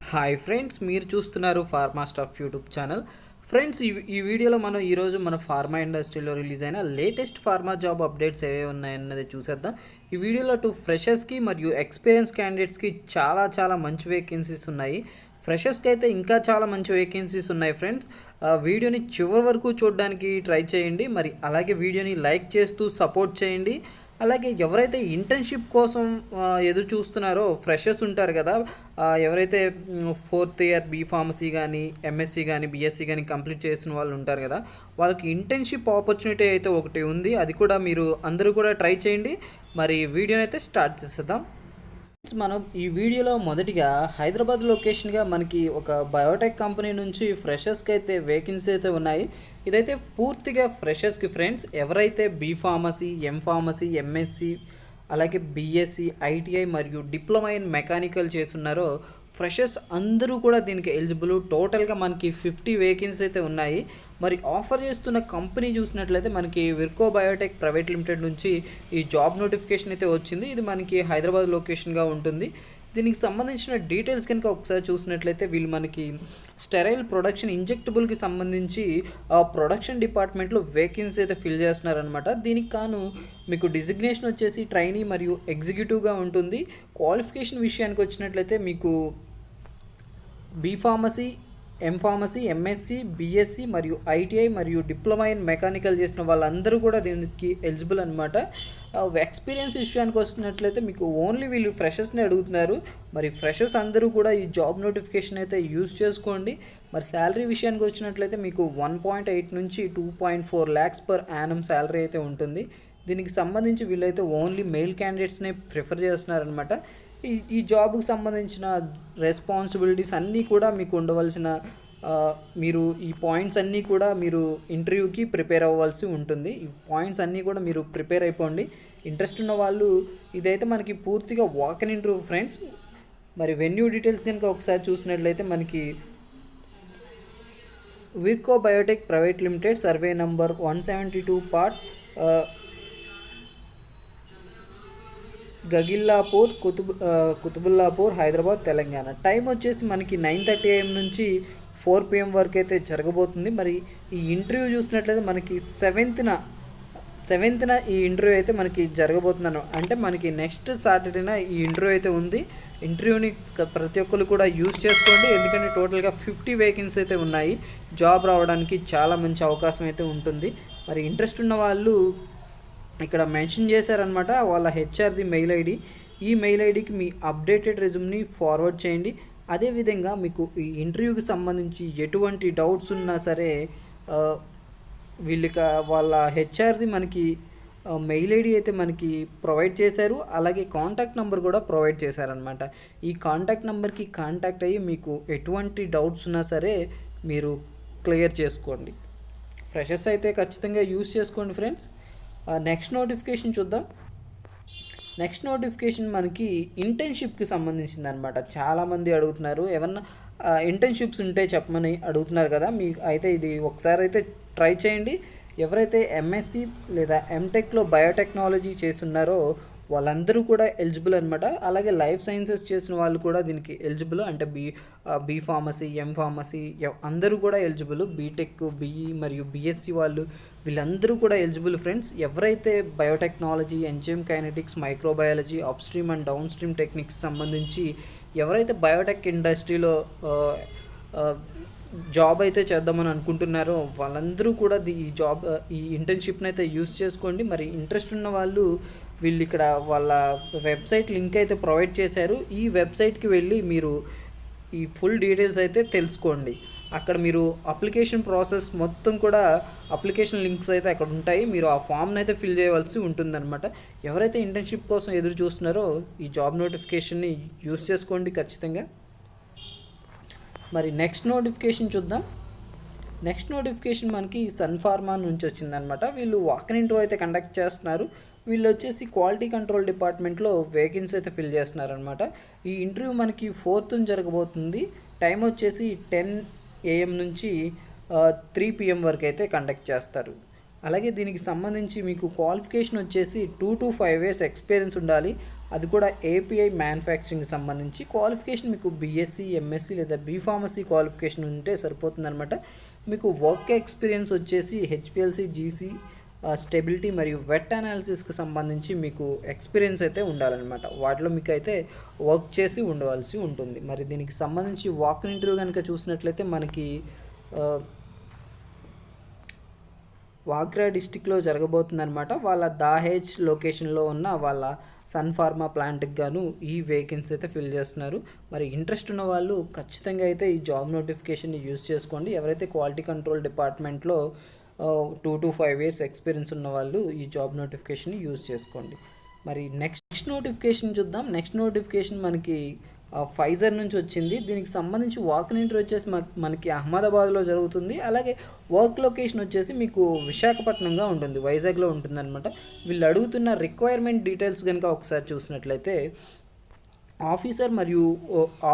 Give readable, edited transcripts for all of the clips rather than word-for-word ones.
Hi friends, మీరు చూస్తున్నారు pharma staff YouTube channel. Friends, ఈ వీడియోలో మనం ఈరోజు మన ఫార్మా ఇండస్ట్రీలో రిలీజ్ అయిన లేటెస్ట్ ఫార్మా జాబ్ అప్డేట్స్ ఏవే ఉన్నాయన్నది చూసేద్దాం. ఈ వీడియోలో ఫ్రెషర్స్కి మరియు ఎక్స్పీరియన్స్ క్యాండిడేట్స్కి చాలా మంచి వేకెన్సీస్ ఉన్నాయి. ఫ్రెషర్స్కి అయితే ఇంకా చాలా మంచి వేకెన్సీస్ ఉన్నాయి ఫ్రెండ్స్. వీడియోని చివరి వరకు చూడడానికి ట్రై చేయండి. మరి అలాగే వీడియోని లైక్ చేస్తూ సపోర్ట్ చేయండి. అలాగే ఎవరైతే ఇంటర్న్షిప్ కోసం ఎదురు చూస్తున్నారో ఫ్రెషర్స్ ఉంటారు కదా, ఎవరైతే 4th ఇయర్ బీఫార్మసీ కానీ ఎంఎస్సి కానీ బీఎస్సీ కానీ కంప్లీట్ చేసిన వాళ్ళు ఉంటారు కదా, వాళ్ళకి ఇంటర్న్షిప్ ఆపర్చునిటీ అయితే ఒకటి ఉంది. అది కూడా మీరు అందరూ కూడా ట్రై చేయండి. మరి వీడియోని అయితే స్టార్ట్ చేసేద్దాం. మనం ఈ వీడియోలో మొదటిగా హైదరాబాద్ లొకేషన్గా మనకి ఒక బయోటెక్ కంపెనీ నుంచి ఫ్రెషర్స్కి అయితే వేకెన్సీ అయితే ఉన్నాయి. ఇదైతే పూర్తిగా ఫ్రెషర్స్కి ఫ్రెండ్స్. ఎవరైతే బీఫార్మసీ, ఎంఫార్మసీ, ఎంఎస్సి, అలాగే బీఎస్సీ, ఐటీఐ మరియు డిప్లొమా ఇన్ మెకానికల్ చేస్తున్నారో ఫ్రెషర్స్ అందరూ కూడా దీనికి ఎలిజిబుల్. టోటల్గా మనకి 50 వేకెన్సీ అయితే ఉన్నాయి. మరి ఆఫర్ చేస్తున్న కంపెనీ చూసినట్లయితే మనకి విర్కో బయోటెక్ ప్రైవేట్ లిమిటెడ్ నుంచి ఈ జాబ్ నోటిఫికేషన్ అయితే వచ్చింది. ఇది మనకి హైదరాబాద్ లొకేషన్గా ఉంటుంది. దీనికి సంబంధించిన డీటెయిల్స్ కనుక ఒకసారి చూసినట్లయితే వీళ్ళు మనకి స్టెరైల్ ప్రొడక్షన్ ఇంజెక్టబుల్కి సంబంధించి ప్రొడక్షన్ డిపార్ట్మెంట్లో వేకెన్సీ అయితే ఫిల్ చేస్తున్నారనమాట. దీనికి కాను మీకు డిజిగ్నేషన్ వచ్చేసి ట్రైనీ మరియు ఎగ్జిక్యూటివ్గా ఉంటుంది. క్వాలిఫికేషన్ విషయానికి వచ్చినట్లయితే మీకు బీఫార్మసీ, ఎంఫార్మసీ, ఎంఎస్సి, బీఎస్సీ మరియు ఐటీఐ మరియు డిప్లొమా ఇన్ మెకానికల్ చేసిన వాళ్ళందరూ కూడా దీనికి ఎలిజిబుల్ అనమాట. ఎక్స్పీరియన్స్ విషయానికి వస్తున్నట్లయితే మీకు ఓన్లీ వీళ్ళు ఫ్రెషర్స్ని అడుగుతున్నారు. మరి ఫ్రెషర్స్ అందరూ కూడా ఈ జాబ్ నోటిఫికేషన్ అయితే యూజ్ చేసుకోండి. మరి శాలరీ విషయానికి వచ్చినట్లయితే మీకు 1.8 నుంచి 2.4 lakhs పర్ యానం శాలరీ అయితే ఉంటుంది. దీనికి సంబంధించి వీళ్ళైతే ఓన్లీ మెయిల్ క్యాండిడేట్స్నే ప్రిఫర్ చేస్తున్నారనమాట. ఈ జాబ్కి సంబంధించిన రెస్పాన్సిబిలిటీస్ అన్నీ కూడా మీకు ఉండవలసిన మీరు ఈ పాయింట్స్ అన్నీ కూడా మీరు ఇంటర్వ్యూకి ప్రిపేర్ అవ్వాల్సి ఉంటుంది. ఈ పాయింట్స్ అన్నీ కూడా మీరు ప్రిపేర్ అయిపోండి. ఇంట్రెస్ట్ ఉన్న వాళ్ళు ఇదైతే మనకి పూర్తిగా వాక్ ఇన్ ఇంటర్వ్యూ ఫ్రెండ్స్. మరి వెన్యూ డీటెయిల్స్ కనుక ఒకసారి చూసినట్లయితే మనకి Virchow biotech private limited, survey number 172 part Gagillapur, Quthbullapur, Hyderabad, Telangana. Time వచ్చేసి మనకి 9:30 AM నుంచి 4 PM వరకు అయితే జరగబోతుంది. మరి ఈ ఇంటర్వ్యూ చూసినట్లయితే మనకి 7th ఈ ఇంటర్వ్యూ అయితే మనకి జరగబోతున్నాను. అంటే మనకి నెక్స్ట్ సాటర్డేన ఈ ఇంటర్వ్యూ అయితే ఉంది. ఇంటర్వ్యూని ప్రతి ఒక్కరు కూడా యూజ్ చేసుకోండి. ఎందుకంటే టోటల్గా 50 వేకెన్సీ అయితే ఉన్నాయి. జాబ్ రావడానికి చాలా మంచి అవకాశం అయితే ఉంటుంది. మరి ఇంట్రెస్ట్ ఉన్న వాళ్ళు ఇక్కడ మెన్షన్ చేశారనమాట వాళ్ళ హెచ్ఆర్ది మెయిల్ ఐడి. ఈ మెయిల్ ఐడికి మీ అప్డేటెడ్ రెజ్యూమ్ని ఫార్వర్డ్ చేయండి. అదేవిధంగా మీకు ఈ ఇంటర్వ్యూకి సంబంధించి ఎటువంటి డౌట్స్ ఉన్నా సరే వీళ్ళకి వాళ్ళ హెచ్ఆర్ది మనకి మెయిల్ ఐడి అయితే మనకి ప్రొవైడ్ చేశారు. అలాగే కాంటాక్ట్ నెంబర్ కూడా ప్రొవైడ్ చేశారనమాట. ఈ కాంటాక్ట్ నెంబర్కి కాంటాక్ట్ అయ్యి మీకు ఎటువంటి డౌట్స్ ఉన్నా సరే మీరు క్లియర్ చేసుకోండి. ఫ్రెషర్స్ అయితే ఖచ్చితంగా యూజ్ చేసుకోండి ఫ్రెండ్స్. నెక్స్ట్ నోటిఫికేషన్ చూద్దాం. నెక్స్ట్ నోటిఫికేషన్ మనకి ఇంటర్న్షిప్కి సంబంధించింది అనమాట. చాలామంది అడుగుతున్నారు ఏమన్నా ఇంటర్న్షిప్స్ ఉంటే చెప్పమని అడుగుతున్నారు కదా. మీకు అయితే ఇది ఒకసారి అయితే ట్రై చేయండి. ఎవరైతే ఎంఎస్సి లేదా ఎంటెక్లో బయోటెక్నాలజీ చేస్తున్నారో వాళ్ళందరూ కూడా ఎలిజిబుల్ అనమాట. అలాగే లైఫ్ సైన్సెస్ చేసిన వాళ్ళు కూడా దీనికి ఎలిజిబుల్. అంటే బీఫార్మసీ, ఎంఫార్మసీ అందరూ కూడా ఎలిజిబుల్. బీటెక్, బీఈ మరియు బీఎస్సీ వాళ్ళు వీళ్ళందరూ కూడా ఎలిజిబుల్ ఫ్రెండ్స్. ఎవరైతే biotechnology, enzyme kinetics, microbiology, up stream and down stream techniques సంబంధించి ఎవరైతే బయోటెక్ ఇండస్ట్రీలో జాబ్ అయితే చేద్దామని అనుకుంటున్నారో వాళ్ళందరూ కూడా ఈ ఇంటర్న్షిప్ని అయితే యూస్ చేసుకోండి. మరి ఇంట్రెస్ట్ ఉన్న వాళ్ళు వీళ్ళు ఇక్కడ వాళ్ళ వెబ్సైట్ లింక్ అయితే ప్రొవైడ్ చేశారు. ఈ వెబ్సైట్కి వెళ్ళి మీరు ఈ ఫుల్ డీటెయిల్స్ అయితే తెలుసుకోండి. అక్కడ మీరు అప్లికేషన్ ప్రాసెస్ మొత్తం కూడా అప్లికేషన్ లింక్స్ అయితే అక్కడ ఉంటాయి. మీరు ఆ ఫామ్ని అయితే ఫిల్ చేయవలసి ఉంటుందన్నమాట. ఎవరైతే ఇంటర్న్షిప్ కోసం ఎదురు చూస్తున్నారో ఈ జాబ్ నోటిఫికేషన్ని యూస్ చేసుకోండి ఖచ్చితంగా. మరి నెక్స్ట్ నోటిఫికేషన్ చూద్దాం. నెక్స్ట్ నోటిఫికేషన్ మనకి సన్ ఫార్మా నుంచి వచ్చిందనమాట. వీళ్ళు వాక్ ఇన్ ఇంటర్వ్యూ అయితే కండక్ట్ చేస్తున్నారు. వీళ్ళు వచ్చేసి క్వాలిటీ కంట్రోల్ డిపార్ట్మెంట్లో వేకెన్సీ అయితే ఫిల్ చేస్తున్నారనమాట. ఈ ఇంటర్వ్యూ మనకి 4th జరగబోతుంది. టైం వచ్చేసి 10 AM నుంచి 3 PM వరకు అయితే కండక్ట్ చేస్తారు. అలాగే దీనికి సంబంధించి మీకు క్వాలిఫికేషన్ వచ్చేసి 2 to 5 years ఎక్స్పీరియన్స్ ఉండాలి. అది కూడా ఏపీఐ మ్యానుఫ్యాక్చరింగ్కి సంబంధించి. క్వాలిఫికేషన్ మీకు బీఎస్సీ, ఎంఎస్సీ లేదా బీఫార్మసీ క్వాలిఫికేషన్ ఉంటే సరిపోతుందన్నమాట. మీకు వర్క్ ఎక్స్పీరియన్స్ వచ్చేసి హెచ్పిఎల్సి, జీసీ, స్టెబిలిటీ మరియు వెట్ అనాలిసిస్కి సంబంధించి మీకు ఎక్స్పీరియన్స్ అయితే ఉండాలన్నమాట. వాటిలో మీకు అయితే వర్క్ చేసి ఉండవలసి ఉంటుంది. మరి దీనికి సంబంధించి వాక్ ఇంటర్వ్యూ కనుక చూసినట్లయితే మనకి వాగ్రా డిస్టిక్లో జరగబోతుందన్నమాట. వాళ్ళ దాహేజ్ లొకేషన్లో ఉన్న వాళ్ళ సన్ ఫార్మా ప్లాంట్కి గాను ఈ వేకెన్సీ అయితే ఫిల్ చేస్తున్నారు. మరి ఇంట్రెస్ట్ ఉన్న వాళ్ళు ఖచ్చితంగా అయితే ఈ జాబ్ నోటిఫికేషన్ని యూజ్ చేసుకోండి. ఎవరైతే క్వాలిటీ కంట్రోల్ డిపార్ట్మెంట్లో 2 to 5 years ఎక్స్పీరియన్స్ ఉన్న వాళ్ళు ఈ జాబ్ నోటిఫికేషన్ని యూజ్ చేసుకోండి. మరి నెక్స్ట్ నోటిఫికేషన్ చూద్దాం. నెక్స్ట్ నోటిఫికేషన్ మనకి ఫైజర్ నుంచి వచ్చింది. దీనికి సంబంధించి వాక్-ఇన్ ఇంటర్వ్యూ వచ్చేసి మనకి అహ్మదాబాద్లో జరుగుతుంది. అలాగే వర్క్ లొకేషన్ వచ్చేసి మీకు విశాఖపట్నంగా ఉంటుంది, వైజాగ్లో ఉంటుంది అనమాట. వీళ్ళు అడుగుతున్న రిక్వైర్మెంట్ డీటెయిల్స్ కనుక ఒకసారి చూసినట్లయితే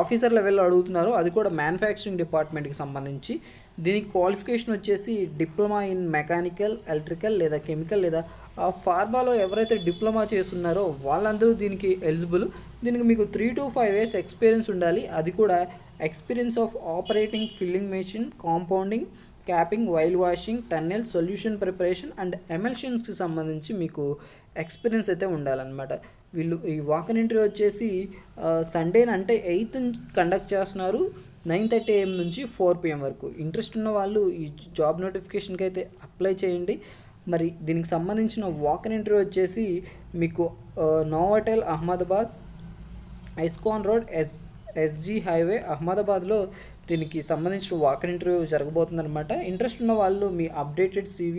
ఆఫీసర్ లెవెల్లో అడుగుతున్నారు. అది కూడా మ్యానుఫ్యాక్చరింగ్ డిపార్ట్మెంట్కి సంబంధించి. దీనికి క్వాలిఫికేషన్ వచ్చేసి డిప్లొమా ఇన్ మెకానికల్, ఎలక్ట్రికల్ లేదా కెమికల్ లేదా ఫార్మాలో ఎవరైతే డిప్లొమా చేస్తున్నారో వాళ్ళందరూ దీనికి ఎలిజిబుల్. దీనికి మీకు 3 to 5 years ఎక్స్పీరియన్స్ ఉండాలి. అది కూడా experience of operating filling machine, compounding, capping, vial washing, tunnel, solution preparation and ఎమల్షన్స్కి సంబంధించి మీకు ఎక్స్పీరియన్స్ అయితే ఉండాలన్నమాట. వీళ్ళు ఈ వాక్-ఇన్ ఇంటర్వ్యూ వచ్చేసి సండే అంటే 8th కండక్ట్ చేస్తున్నారు, 9:30 AM నుంచి 4 PM వరకు. ఇంట్రెస్ట్ ఉన్న వాళ్ళు ఈ జాబ్ నోటిఫికేషన్కి అయితే అప్లై చేయండి. మరి దీనికి సంబంధించిన వాక్-ఇన్ ఇంటర్వ్యూ వచ్చేసి మీకు Novotel Ahmedabad, ISKCON road, SG highway, అహ్మదాబాద్లో దీనికి సంబంధించిన వాక్-ఇన్ ఇంటర్వ్యూ జరగబోతుందన్నమాట. ఇంట్రెస్ట్ ఉన్న వాళ్ళు మీ updated CV,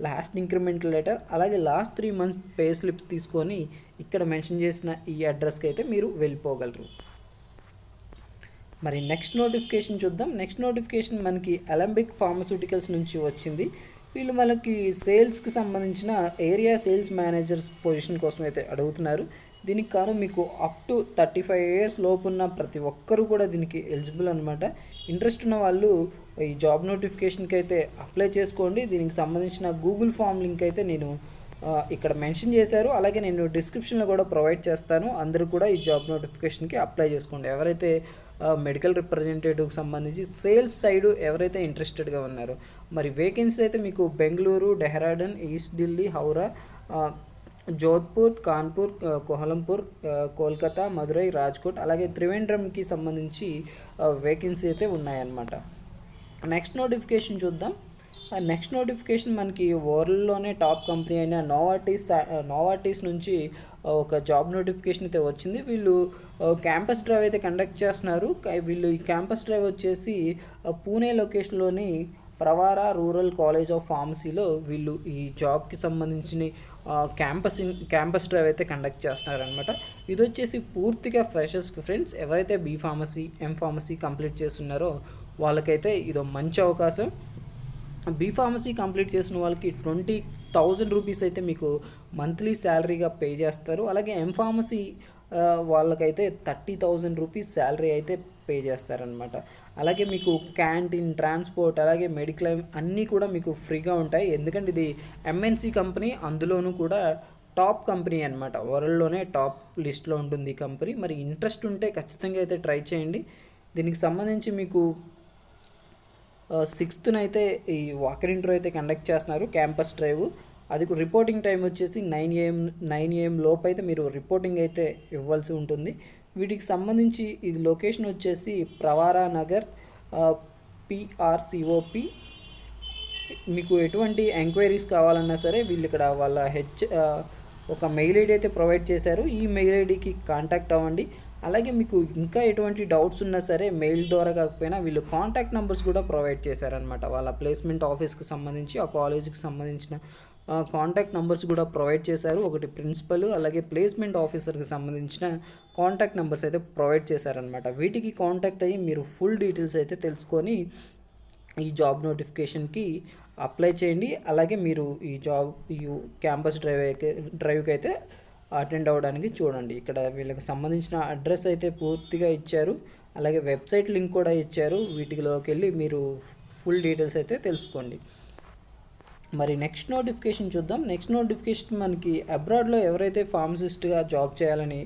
last increment letter, అలాగే లాస్ట్ 3 months పే స్లిప్స్ తీసుకొని ఇక్కడ మెన్షన్ చేసిన ఈ అడ్రస్కి అయితే మీరు వెళ్ళిపోగలరు. మరి నెక్స్ట్ నోటిఫికేషన్ చూద్దాం. నెక్స్ట్ నోటిఫికేషన్ మనకి అలంబిక్ ఫార్మస్యూటికల్స్ నుంచి వచ్చింది. వీళ్ళు మనకి సేల్స్కి సంబంధించిన ఏరియా సేల్స్ మేనేజర్స్ పొజిషన్ కోసం అయితే అడుగుతున్నారు. దీనికి కాను మీకు అప్ టు 35 years లోపు ఉన్న ప్రతి ఒక్కరూ కూడా దీనికి ఎలిజిబుల్ అనమాట. ఇంట్రెస్ట్ ఉన్న వాళ్ళు ఈ జాబ్ నోటిఫికేషన్కి అయితే అప్లై చేసుకోండి. దీనికి సంబంధించిన గూగుల్ ఫామ్ లింక్ అయితే నేను ఇక్కడ మెన్షన్ చేశారు, అలాగే నేను డిస్క్రిప్షన్లో కూడా ప్రొవైడ్ చేస్తాను. అందరూ కూడా ఈ జాబ్ నోటిఫికేషన్కి అప్లై చేసుకోండి. ఎవరైతే మెడికల్ రిప్రజెంటేటివ్కి సంబంధించి సేల్స్ సైడ్ ఎవరైతే ఇంట్రెస్టెడ్గా ఉన్నారో. మరి వేకెన్సీ అయితే మీకు బెంగళూరు, డెహ్రాడూన్, ఈస్ట్ ఢిల్లీ, హౌరా, జోధ్పూర్, కాన్పూర్, కోహలంపూర్, కోల్కతా, మదురై, రాజ్కోట్, అలాగే త్రివేంద్రంకి సంబంధించి వేకెన్సీ అయితే ఉన్నాయన్నమాట. నెక్స్ట్ నోటిఫికేషన్ చూద్దాం. నెక్స్ట్ నోటిఫికేషన్ మనకి వరల్డ్లోనే టాప్ కంపెనీ అయిన నోవార్టిస్ నుంచి ఒక జాబ్ నోటిఫికేషన్ అయితే వచ్చింది. వీళ్ళు క్యాంపస్ డ్రైవ్ అయితే కండక్ట్ చేస్తున్నారు. వీళ్ళు ఈ క్యాంపస్ డ్రైవ్ వచ్చేసి పూణే లొకేషన్లోని ప్రవారా రూరల్ కాలేజ్ ఆఫ్ ఫార్మసీలో వీళ్ళు ఈ జాబ్కి సంబంధించిన క్యాంపస్ డ్రైవ్ అయితే కండక్ట్ చేస్తున్నారనమాట. ఇది వచ్చేసి పూర్తిగా ఫ్రెషర్స్కి ఫ్రెండ్స్. ఎవరైతే బీఫార్మసీ, ఎంఫార్మసీ కంప్లీట్ చేస్తున్నారో వాళ్ళకైతే ఇదో మంచి అవకాశం. బీఫార్మసీ కంప్లీట్ చేసిన వాళ్ళకి 20,000 రూపీస్ అయితే మీకు మంత్లీ శాలరీగా పే చేస్తారు. అలాగే ఎంఫార్మసీ వాళ్ళకైతే 30,000 రూపీస్ శాలరీ అయితే పే చేస్తారనమాట. అలాగే మీకు క్యాంటీన్, ట్రాన్స్పోర్ట్, అలాగే మెడిక్లెయిమ్ అన్నీ కూడా మీకు ఫ్రీగా ఉంటాయి. ఎందుకంటే ఇది MNC కంపెనీ, అందులోనూ కూడా టాప్ కంపెనీ అనమాట. వరల్డ్లోనే టాప్ లిస్ట్లో ఉంటుంది ఈ కంపెనీ. మరి ఇంట్రెస్ట్ ఉంటే ఖచ్చితంగా అయితే ట్రై చేయండి. దీనికి సంబంధించి మీకు 6th అయితే ఈ వాక్-ఇన్ ఇంటర్వ్యూ అయితే కండక్ట్ చేస్తున్నారు, క్యాంపస్ డ్రైవ్. అది రిపోర్టింగ్ టైం వచ్చేసి 9 AM లోపు అయితే మీరు రిపోర్టింగ్ అయితే ఇవ్వాల్సి ఉంటుంది. వీటికి సంబంధించి ఇది లొకేషన్ వచ్చేసి ప్రవారా నగర్, PRCOP. మీకు ఎటువంటి ఎంక్వైరీస్ కావాలన్నా సరే వీళ్ళు ఇక్కడ వాళ్ళ ఒక మెయిల్ ఐడి అయితే ప్రొవైడ్ చేశారు. ఈ మెయిల్ ఐడికి కాంటాక్ట్ అవ్వండి. అలాగే మీకు ఇంకా ఎటువంటి డౌట్స్ ఉన్నా సరే మెయిల్ ద్వారా కాకపోయినా వీళ్ళు కాంటాక్ట్ నెంబర్స్ కూడా ప్రొవైడ్ చేశారనమాట. వాళ్ళ ప్లేస్మెంట్ ఆఫీస్కి సంబంధించి, ఆ కాలేజీకి సంబంధించిన కాంటాక్ట్ నెంబర్స్ కూడా ప్రొవైడ్ చేశారు. ఒకటి ప్రిన్సిపల్, అలాగే ప్లేస్మెంట్ ఆఫీసర్కి సంబంధించిన కాంటాక్ట్ నెంబర్స్ అయితే ప్రొవైడ్ చేశారనమాట. వీటికి కాంటాక్ట్ అయ్యి మీరు ఫుల్ డీటెయిల్స్ అయితే తెలుసుకొని ఈ జాబ్ నోటిఫికేషన్కి అప్లై చేయండి. అలాగే మీరు ఈ క్యాంపస్ డ్రైవ్కి అయితే అటెండ్ అవ్వడానికి చూడండి. ఇక్కడ వీళ్ళకి సంబంధించిన అడ్రస్ అయితే పూర్తిగా ఇచ్చారు, అలాగే వెబ్సైట్ లింక్ కూడా ఇచ్చారు. వీటిలోకి వెళ్ళి మీరు ఫుల్ డీటెయిల్స్ అయితే తెలుసుకోండి. మరి నెక్స్ట్ నోటిఫికేషన్ చూద్దాం. నెక్స్ట్ నోటిఫికేషన్ మనకి అబ్రాడ్లో ఎవరైతే ఫార్మసిస్ట్గా జాబ్ చేయాలని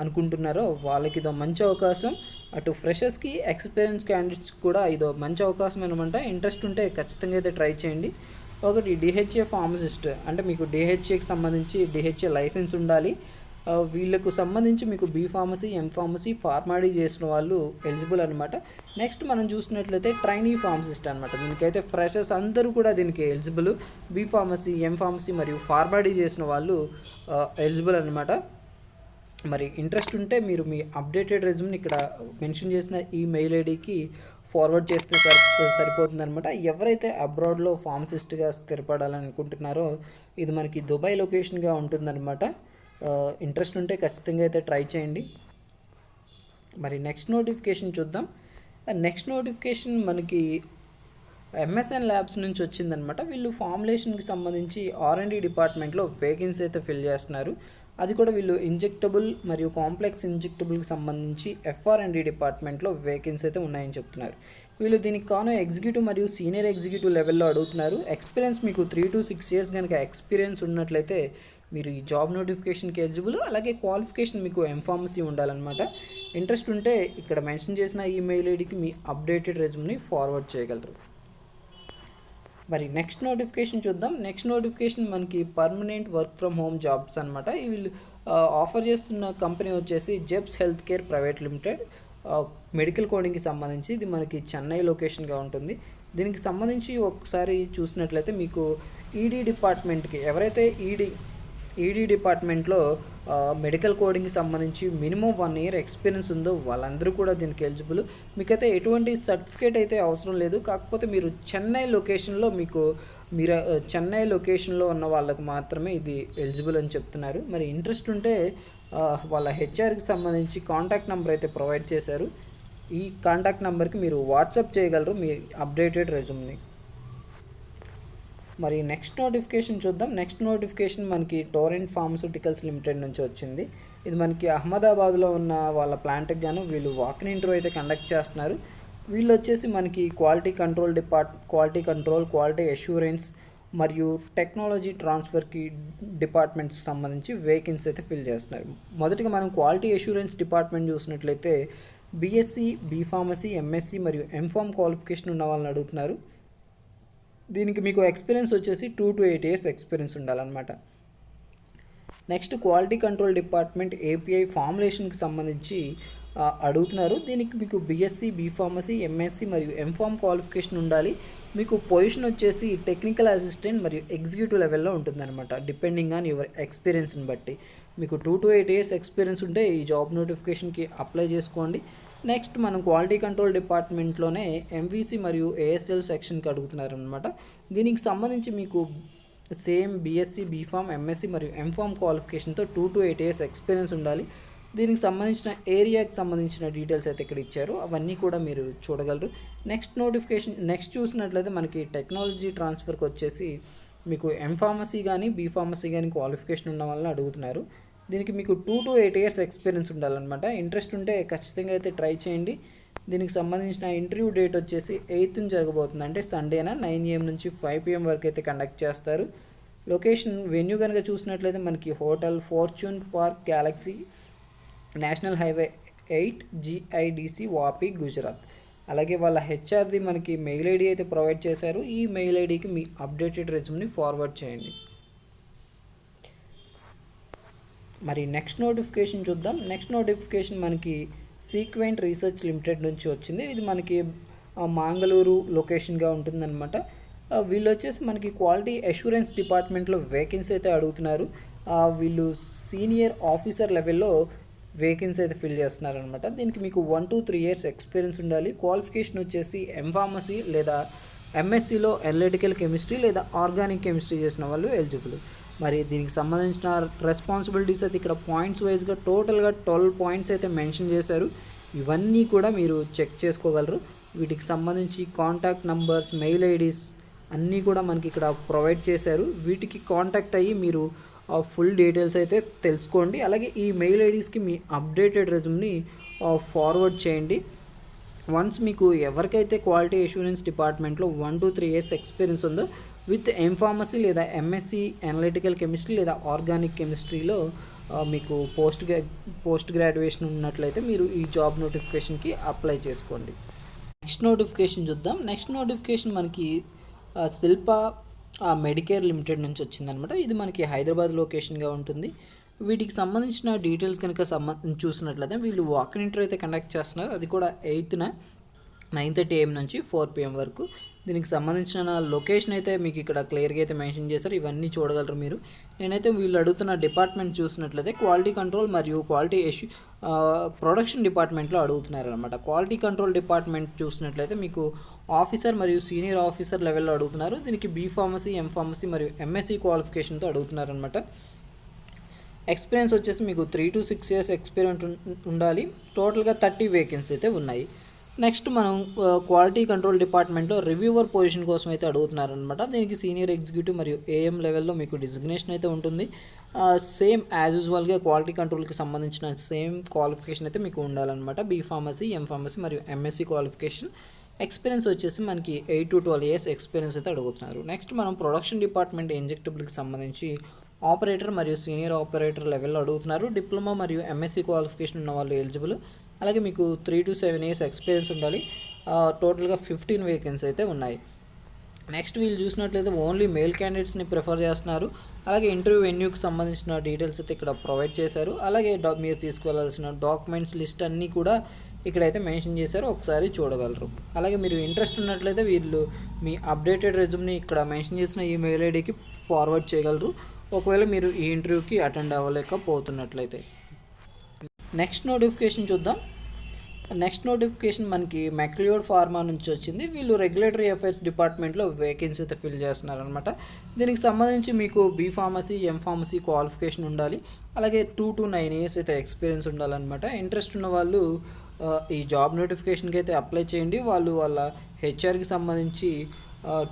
అనుకుంటున్నారో వాళ్ళకి ఇదో మంచి అవకాశం. అటు ఫ్రెషర్స్కి ఎక్స్పీరియన్స్ క్యాండిడేట్స్కి కూడా ఇదో మంచి అవకాశం అనమాట. ఇంట్రెస్ట్ ఉంటే ఖచ్చితంగా అయితే ట్రై చేయండి. ఒకటి డిహెచ్ఏ ఫార్మసిస్ట్ అంటే మీకు డిహెచ్ఏకి సంబంధించి డిహెచ్ఏ లైసెన్స్ ఉండాలి. వీళ్ళకు సంబంధించి మీకు B pharmacy, M pharmacy, PharmD చేసిన వాళ్ళు ఎలిజిబుల్ అనమాట. నెక్స్ట్ మనం చూసినట్లయితే ట్రైనీ ఫార్మసిస్ట్ అనమాట. దీనికైతే ఫ్రెషర్స్ అందరూ కూడా దీనికి eligible. B pharmacy, M pharmacy మరియు ఫార్మాడీ చేసిన వాళ్ళు ఎలిజిబుల్ అనమాట. మరి ఇంట్రెస్ట్ ఉంటే మీరు మీ అప్డేటెడ్ రెజ్యూమ్ని ఇక్కడ మెన్షన్ చేసిన ఈ మెయిల్ ఐడికి ఫార్వర్డ్ చేస్తే సరిపోతుంది అనమాట. ఎవరైతే అబ్రాడ్లో ఫార్మసిస్ట్గా స్థిరపడాలని అనుకుంటున్నారో ఇది మనకి దుబాయ్ లొకేషన్గా ఉంటుందన్నమాట. ఇంట్రెస్ట్ ఉంటే ఖచ్చితంగా అయితే ట్రై చేయండి. మరి నెక్స్ట్ నోటిఫికేషన్ చూద్దాం. నెక్స్ట్ నోటిఫికేషన్ మనకి ఎంఎస్ఎన్ ల్యాబ్స్ నుంచి వచ్చిందనమాట. వీళ్ళు ఫార్ములేషన్కి సంబంధించి R&D డిపార్ట్మెంట్లో వేకెన్సీ అయితే ఫిల్ చేస్తున్నారు. అది కూడా వీళ్ళు ఇంజెక్టబుల్ మరియు కాంప్లెక్స్ ఇంజెక్టబుల్కి సంబంధించి FR&D డిపార్ట్మెంట్లో వేకెన్సీ అయితే ఉన్నాయని చెప్తున్నారు. వీళ్ళు దీనికి కాను ఎగ్జిక్యూటివ్ మరియు సీనియర్ ఎగ్జిక్యూటివ్ లెవెల్లో అడుగుతున్నారు. ఎక్స్పీరియన్స్ మీకు 3 to 6 years కనుక ఎక్స్పీరియన్స్ ఉన్నట్లయితే మీరు ఈ జాబ్ నోటిఫికేషన్కి ఎలిజిబుల్. అలాగే క్వాలిఫికేషన్ మీకు ఎంఫార్మసీ ఉండాలన్నమాట. ఇంట్రెస్ట్ ఉంటే ఇక్కడ మెన్షన్ చేసిన ఈమెయిల్ ఐడికి మీ అప్డేటెడ్ రెజ్యూమ్ని ఫార్వర్డ్ చేయగలరు. మరి నెక్స్ట్ నోటిఫికేషన్ చూద్దాం. నెక్స్ట్ నోటిఫికేషన్ మనకి permanent work from home jobs అనమాట. వీళ్ళు ఆఫర్ చేస్తున్న కంపెనీ వచ్చేసి జెబ్స్ health care private limited, medical కోడింగ్కి సంబంధించి. ఇది మనకి చెన్నై లొకేషన్గా ఉంటుంది. దీనికి సంబంధించి ఒకసారి చూసినట్లయితే మీకు ఈడీ డిపార్ట్మెంట్కి ఎవరైతే ఈడీ డిపార్ట్మెంట్లో మెడికల్ కోడింగ్కి సంబంధించి మినిమం 1 year ఎక్స్పీరియన్స్ ఉందో వాళ్ళందరూ కూడా దీనికి ఎలిజిబుల్. మీకైతే ఎటువంటి సర్టిఫికేట్ అయితే అవసరం లేదు. కాకపోతే మీరు చెన్నై లొకేషన్లో ఉన్న వాళ్ళకు మాత్రమే ఇది ఎలిజిబుల్ అని చెప్తున్నారు. మరి ఇంట్రెస్ట్ ఉంటే వాళ్ళ హెచ్ఆర్కి సంబంధించి కాంటాక్ట్ నెంబర్ అయితే ప్రొవైడ్ చేశారు. ఈ కాంటాక్ట్ నెంబర్కి మీరు వాట్సాప్ చేయగలరు మీ అప్డేటెడ్ రెజ్యూమ్ని. మరి నెక్స్ట్ నోటిఫికేషన్ చూద్దాం. నెక్స్ట్ నోటిఫికేషన్ మనకి టోరెంట్ ఫార్మస్యూటికల్స్ లిమిటెడ్ నుంచి వచ్చింది. ఇది మనకి అహ్మదాబాద్లో ఉన్న వాళ్ళ ప్లాంట్కి గాను వీళ్ళు వాకిన్ ఇంటర్వ్యూ అయితే కండక్ట్ చేస్తున్నారు. వీళ్ళు వచ్చేసి మనకి క్వాలిటీ కంట్రోల్, క్వాలిటీ అష్యూరెన్స్ మరియు టెక్నాలజీ ట్రాన్స్ఫర్కి డిపార్ట్మెంట్స్కి సంబంధించి వేకెన్సీ అయితే ఫిల్ చేస్తున్నారు. మొదటిగా మనం క్వాలిటీ అష్యూరెన్స్ డిపార్ట్మెంట్ చూసినట్లయితే బీఎస్సీ, బీ ఫార్మసీ, ఎంఎస్సీ మరియు ఎంఫార్మ్ క్వాలిఫికేషన్ ఉన్న వాళ్ళని అడుగుతున్నారు. దీనికి మీకు ఎక్స్పీరియన్స్ వచ్చేసి 2 to 8 years ఎక్స్పీరియన్స్ ఉండాలన్నమాట. Next quality control department API ఫార్ములేషన్కి సంబంధించి అడుగుతున్నారు. దీనికి మీకు బీఎస్సీ, బీ ఫార్మసీ, ఎంఎస్సీ మరియు ఎంఫార్మ్ క్వాలిఫికేషన్ ఉండాలి. మీకు పొజిషన్ వచ్చేసి టెక్నికల్ అసిస్టెంట్ మరియు ఎగ్జిక్యూటివ్ లెవెల్లో ఉంటుందన్నమాట. డిపెండింగ్ ఆన్ యువర్ ఎక్స్పీరియన్స్ని బట్టి మీకు 2 to 8 years ఎక్స్పీరియన్స్ ఉంటే ఈ జాబ్ నోటిఫికేషన్కి అప్లై చేసుకోండి. నెక్స్ట్ మనం క్వాలిటీ కంట్రోల్ డిపార్ట్మెంట్లోనే ఎంవీసీ మరియు ఏఎస్ఎల్ సెక్షన్కి అడుగుతున్నారు అనమాట. దీనికి సంబంధించి మీకు సేమ్ బీఎస్సీ, బీఫామ్, ఎంఎస్సీ మరియు ఎంఫామ్ క్వాలిఫికేషన్తో 2 to 8 years ఎక్స్పీరియన్స్ ఉండాలి. దీనికి సంబంధించిన ఏరియాకి సంబంధించిన డీటెయిల్స్ అయితే ఇక్కడ ఇచ్చారు. అవన్నీ కూడా మీరు చూడగలరు. నెక్స్ట్ చూసినట్లయితే మనకి టెక్నాలజీ ట్రాన్స్ఫర్కి వచ్చేసి మీకు ఎంఫార్మసీ కానీ, బీఫార్మసీ కానీ క్వాలిఫికేషన్ ఉన్న వాళ్ళని అడుగుతున్నారు. దీనికి మీకు 2 to 8 years ఎక్స్పీరియన్స్ ఉండాలన్నమాట. ఇంట్రెస్ట్ ఉంటే ఖచ్చితంగా అయితే ట్రై చేయండి. దీనికి సంబంధించిన ఇంటర్వ్యూ డేట్ వచ్చేసి 8th జరగబోతుంది. అంటే సండేనా 9 AM నుంచి 5 PM వరకు అయితే కండక్ట్ చేస్తారు. లొకేషన్ వెన్యూ కనుక చూసినట్లయితే మనకి hotel fortune park galaxy, national highway 8 GIDC Vapi, Gujarat. అలాగే వాళ్ళ హెచ్ఆర్ది మనకి మెయిల్ ఐడి అయితే ప్రొవైడ్ చేశారు. ఈ మెయిల్ ఐడికి మీ అప్డేటెడ్ రెజ్యూమ్ని ఫార్వర్డ్ చేయండి. మరి నెక్స్ట్ నోటిఫికేషన్ చూద్దాం. నెక్స్ట్ నోటిఫికేషన్ మనకి సీక్వెంట్ రీసెర్చ్ లిమిటెడ్ నుంచి వచ్చింది. ఇది మనకి మంగళూరు లొకేషన్గా ఉంటుందన్నమాట. వీళ్ళు వచ్చేసి మనకి క్వాలిటీ అష్యూరెన్స్ డిపార్ట్మెంట్లో వేకెన్సీ అయితే అడుగుతున్నారు. వీళ్ళు సీనియర్ ఆఫీసర్ లెవెల్లో వేకెన్సీ అయితే ఫిల్ చేస్తున్నారు అనమాట. దీనికి మీకు 1 to 3 years ఎక్స్పీరియన్స్ ఉండాలి. క్వాలిఫికేషన్ వచ్చేసి ఎంఫార్మసీ లేదా ఎంఎస్సీలో అనలిటికల్ కెమిస్ట్రీ లేదా ఆర్గానిక్ కెమిస్ట్రీ చేసిన వాళ్ళు ఎలిజిబుల్. మరి దీనికి సంబంధించిన రెస్పాన్సిబిలిటీస్ అయితే ఇక్కడ పాయింట్స్ వైజ్గా టోటల్గా 12 points అయితే మెన్షన్ చేశారు. ఇవన్నీ కూడా మీరు చెక్ చేసుకోగలరు. వీటికి సంబంధించి కాంటాక్ట్ నంబర్స్, మెయిల్ ఐడీస్ అన్నీ కూడా మనకి ఇక్కడ ప్రొవైడ్ చేశారు. వీటికి కాంటాక్ట్ అయ్యి మీరు ఫుల్ డీటెయిల్స్ అయితే తెలుసుకోండి. అలాగే ఈ మెయిల్ ఐడీస్కి మీ అప్డేటెడ్ రెజ్యూమ్ని ఫార్వర్డ్ చేయండి. వన్స్ మీకు ఎవరికైతే క్వాలిటీ అష్యూరెన్స్ డిపార్ట్మెంట్లో 1 to 3 years ఎక్స్పీరియన్స్ ఉందో విత్ ఎంఫార్మసీ లేదా ఎంఎస్సి అనలిటికల్ కెమిస్ట్రీ లేదా ఆర్గానిక్ కెమిస్ట్రీలో మీకు పోస్ట్ గ్రాడ్యుయేషన్ ఉన్నట్లయితే మీరు ఈ జాబ్ నోటిఫికేషన్కి అప్లై చేసుకోండి. నెక్స్ట్ నోటిఫికేషన్ చూద్దాం. నెక్స్ట్ నోటిఫికేషన్ మనకి శిల్ప మెడికేర్ లిమిటెడ్ నుంచి వచ్చిందనమాట. ఇది మనకి హైదరాబాద్ లొకేషన్గా ఉంటుంది. వీటికి సంబంధించిన డీటెయిల్స్ కనుక చూసినట్లయితే వీళ్ళు వాక్-ఇన్ ఇంటర్వ్యూ అయితే కండక్ట్ చేస్తున్నారు. అది కూడా 8న 9:30 AM నుంచి 4 PM వరకు. దీనికి సంబంధించిన లొకేషన్ అయితే మీకు ఇక్కడ క్లియర్గా అయితే మెన్షన్ చేశారు. ఇవన్నీ చూడగలరు మీరు. నేనైతే వీళ్ళు అడుగుతున్న డిపార్ట్మెంట్ చూసినట్లయితే క్వాలిటీ కంట్రోల్ మరియు క్వాలిటీ ప్రొడక్షన్ డిపార్ట్మెంట్లో అడుగుతున్నారు అనమాట. క్వాలిటీ కంట్రోల్ డిపార్ట్మెంట్ చూసినట్లయితే మీకు ఆఫీసర్ మరియు సీనియర్ ఆఫీసర్ లెవెల్లో అడుగుతున్నారు. దీనికి బీఫార్మసీ, ఎంఫార్మసీ మరియు ఎంఎస్సి క్వాలిఫికేషన్తో అడుగుతున్నారు అనమాట. ఎక్స్పీరియన్స్ వచ్చేసి మీకు 3 to 6 years ఎక్స్పీరియన్స్ ఉండాలి. టోటల్గా 30 వేకెన్సీ అయితే ఉన్నాయి. నెక్స్ట్ మనం క్వాలిటీ కంట్రోల్ డిపార్ట్మెంట్లో రివ్యూవర్ పొజిషన్ కోసం అయితే అడుగుతున్నారనమాట. దీనికి సీనియర్ ఎగ్జిక్యూటివ్ మరియు ఏఎం లెవెల్లో మీకు డిజిగ్నేషన్ అయితే ఉంటుంది. సేమ్ యాజ్ యూజువల్గా క్వాలిటీ కంట్రోల్కి సంబంధించిన సేమ్ క్వాలిఫికేషన్ అయితే మీకు ఉండాలన్నమాట. బీఫార్మసీ, ఎంఫార్మసీ మరియు ఎంఎస్సి క్వాలిఫికేషన్. ఎక్స్పీరియన్స్ వచ్చేసి మనకి 8 to 12 years ఎక్స్పీరియన్స్ అయితే అడుగుతున్నారు. నెక్స్ట్ మనం ప్రొడక్షన్ డిపార్ట్మెంట్ ఇంజెక్టబుల్కి సంబంధించి ఆపరేటర్ మరియు సీనియర్ ఆపరేటర్ లెవెల్లో అడుగుతున్నారు. డిప్లొమా మరియు ఎంఎస్సి క్వాలిఫికేషన్ ఉన్న వాళ్ళు ఎలిజిబుల్. అలాగే మీకు 3 to 7 years ఎక్స్పీరియన్స్ ఉండాలి. టోటల్గా 15 వేకెన్సీ అయితే ఉన్నాయి. నెక్స్ట్ వీళ్ళు చూసినట్లయితే ఓన్లీ మేల్ క్యాండిడేట్స్ని ప్రిఫర్ చేస్తున్నారు. అలాగే ఇంటర్వ్యూ వెన్యూకి సంబంధించిన డీటెయిల్స్ అయితే ఇక్కడ ప్రొవైడ్ చేశారు. అలాగే మీరు తీసుకువెళ్ళాల్సిన డాక్యుమెంట్స్ లిస్ట్ అన్నీ కూడా ఇక్కడైతే మెన్షన్ చేశారు. ఒకసారి చూడగలరు. అలాగే మీరు ఇంట్రెస్ట్ ఉన్నట్లయితే వీళ్ళు మీ అప్డేటెడ్ రెజ్యూమ్ని ఇక్కడ మెన్షన్ చేసిన ఈ మెయిల్ ఐడికి ఫార్వర్డ్ చేయగలరు, ఒకవేళ మీరు ఈ ఇంటర్వ్యూకి అటెండ్ అవ్వలేకపోతున్నట్లయితే. నెక్స్ట్ నోటిఫికేషన్ చూద్దాం. నెక్స్ట్ నోటిఫికేషన్ మనకి మెక్లియోడ్ ఫార్మా నుంచి వచ్చింది. వీళ్ళు రెగ్యులేటరీ అఫైర్స్ డిపార్ట్మెంట్లో వేకెన్సీ అయితే ఫిల్ చేస్తున్నారనమాట. దీనికి సంబంధించి మీకు బీఫార్మసీ, ఎంఫార్మసీ క్వాలిఫికేషన్ ఉండాలి. అలాగే 2 to 9 years అయితే ఎక్స్పీరియన్స్ ఉండాలన్నమాట. ఇంట్రెస్ట్ ఉన్న వాళ్ళు ఈ జాబ్ నోటిఫికేషన్కి అయితే అప్లై చేయండి. వాళ్ళు వాళ్ళ హెచ్ఆర్కి సంబంధించి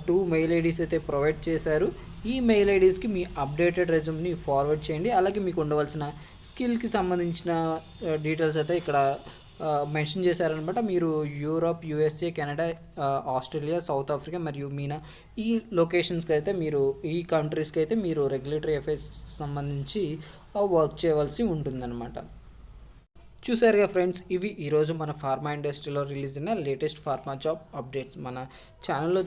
2 మెయిల్ ఐడీస్ అయితే ప్రొవైడ్ చేశారు. ఈ మెయిల్ ఐడీస్కి మీ అప్డేటెడ్ రెజ్యూమ్ని ఫార్వర్డ్ చేయండి. అలాగే మీకు ఉండవలసిన స్కిల్కి సంబంధించిన డీటెయిల్స్ అయితే ఇక్కడ మెన్షన్ చేశారనమాట. మీరు Europe, USA, Canada, Australia, south Africa మరియు మీనా ఈ లొకేషన్స్కి అయితే మీరు ఈ కంట్రీస్కి అయితే మీరు రెగ్యులేటరీ అఫైర్స్ సంబంధించి వర్క్ చేయవలసి ఉంటుందన్నమాట. చూసారుగా ఫ్రెండ్స్, ఇవి ఈరోజు మన ఫార్మా ఇండస్ట్రీలో రిలీజ్ అయిన లేటెస్ట్ ఫార్మా జాబ్ అప్డేట్స్. మన ఛానల్లో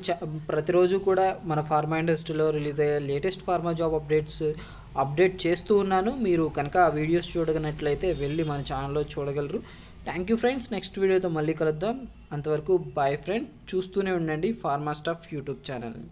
ప్రతిరోజు కూడా మన ఫార్మా ఇండస్ట్రీలో రిలీజ్ అయ్యే లేటెస్ట్ ఫార్మా జాబ్ అప్డేట్ చేస్తూ ఉన్నాను. మీరు కనుక ఆ వీడియోస్ చూడగనట్లయితే వెళ్ళి మన ఛానల్లో చూడగలరు. Thank you friends. నెక్స్ట్ వీడియోతో మళ్ళీ కలుద్దాం. అంతవరకు బాయ్ ఫ్రెండ్. చూస్తూనే ఉండండి ఫార్మా స్టాఫ్ యూట్యూబ్ ఛానల్ని.